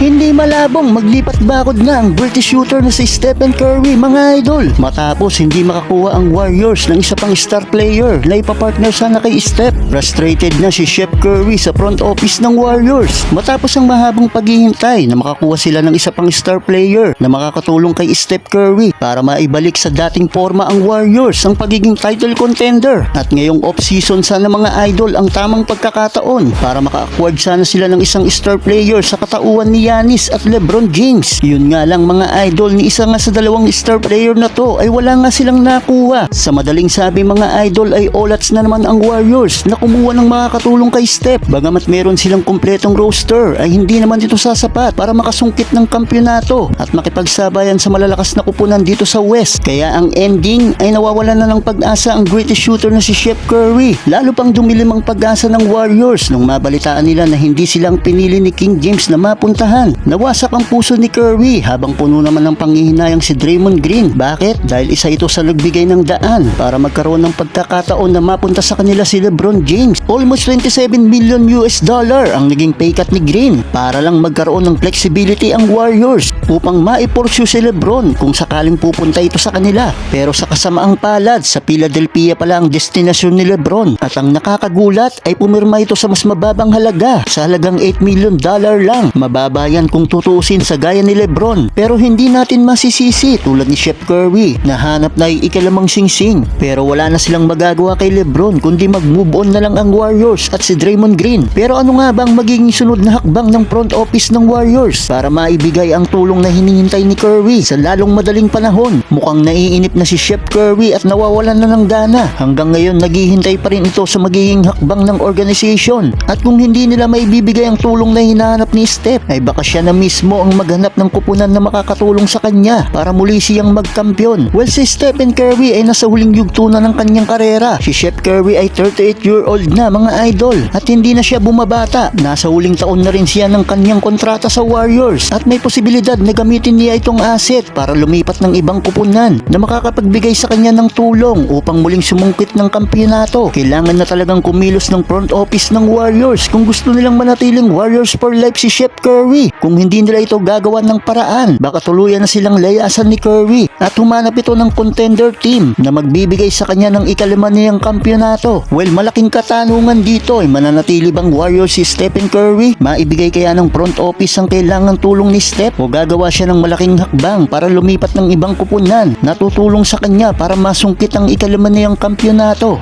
Hindi malabong maglipat bakod nga ang British shooter na si Stephen Curry mga idol. Matapos hindi makakuha ang Warriors ng isa pang star player na ipapartner sana kay Steph. Frustrated na si Chef Curry sa front office ng Warriors. Matapos ang mahabang paghihintay na makakuha sila ng isa pang star player na makakatulong kay Steph Curry para maibalik sa dating forma ang Warriors ang pagiging title contender. At ngayong off-season sana mga idol ang tamang pagkakataon para maka-acquire sana sila ng isang star player sa katauhan ni Giannis at LeBron James. Yun nga lang mga idol, ni isa nga sa dalawang star player na to ay wala nga silang nakuha. Sa madaling sabi mga idol ay olats na naman ang Warriors na kumuha ng makakatulong kay Steph. Bagamat meron silang kumpletong roster ay hindi naman dito sasapat para makasungkit ng kampyonato at makipagsabayan sa malalakas na kupunan dito sa West. Kaya ang ending ay nawawalan na ng pag-asa ang greatest shooter na si Chef Curry. Lalo pang dumilim ang pag-asa ng Warriors nung mabalitaan nila na hindi silang pinili ni King James na mapuntahan. Nawasak ang puso ni Curry habang puno naman ng panghihinayang si Draymond Green. Bakit? Dahil isa ito sa nagbigay ng daan para magkaroon ng pagkakataon na mapunta sa kanila si LeBron James. Almost 27 million US dollar ang naging pay cut ni Green para lang magkaroon ng flexibility ang Warriors upang maiporsue si LeBron kung sakaling pupunta ito sa kanila. Pero sa kasamaang palad, sa Philadelphia pala ang destinasyon ni LeBron at ang nakakagulat ay pumirma ito sa mas mababang halaga, sa halagang $8 million lang. Mababa yan kung tutuusin sa gaya ni LeBron. Pero hindi natin masisisi tulad ni Chef Curry na hanap na ikalimang singsing. Pero wala na silang magagawa kay LeBron kundi mag-move on na lang ang Warriors at si Draymond Green. Pero ano nga bang magiging sunod na hakbang ng front office ng Warriors para maibigay ang tulong na hinihintay ni Curry sa lalong madaling panahon? Mukhang naiinip na si Chef Curry at nawawalan na ng gana. Hanggang ngayon naghihintay pa rin ito sa magiging hakbang ng organization. At kung hindi nila maibibigay ang tulong na hinahanap ni Steph ay baka siya na mismo ang maghanap ng kupunan na makakatulong sa kanya para muli siyang magkampiyon. Well, si Stephen Curry ay nasa huling yugto na ng kanyang karera. Si Chef Curry ay 38-year-old na mga idol at hindi na siya bumabata. Nasa huling taon na rin siya ng kanyang kontrata sa Warriors at may posibilidad na gamitin niya itong asset para lumipat ng ibang kupunan na makakapagbigay sa kanya ng tulong upang muling sumungkit ng kampyonato. Kailangan na talagang kumilos ng front office ng Warriors kung gusto nilang manatiling Warriors for life si Chef Curry. Kung hindi nila ito gagawan ng paraan, baka tuluyan na silang layasan ni Curry at humanap ito ng contender team na magbibigay sa kanya ng ikalima niyang kampyonato. Well, malaking katanungan dito ay mananatili bang Warriors si Stephen Curry? Maibigay kaya ng front office ang kailangang tulong ni Steph o gagawa siya ng malaking hakbang para lumipat ng ibang kupunan na tutulong sa kanya para masungkit ang ikalima niyang kampyonato?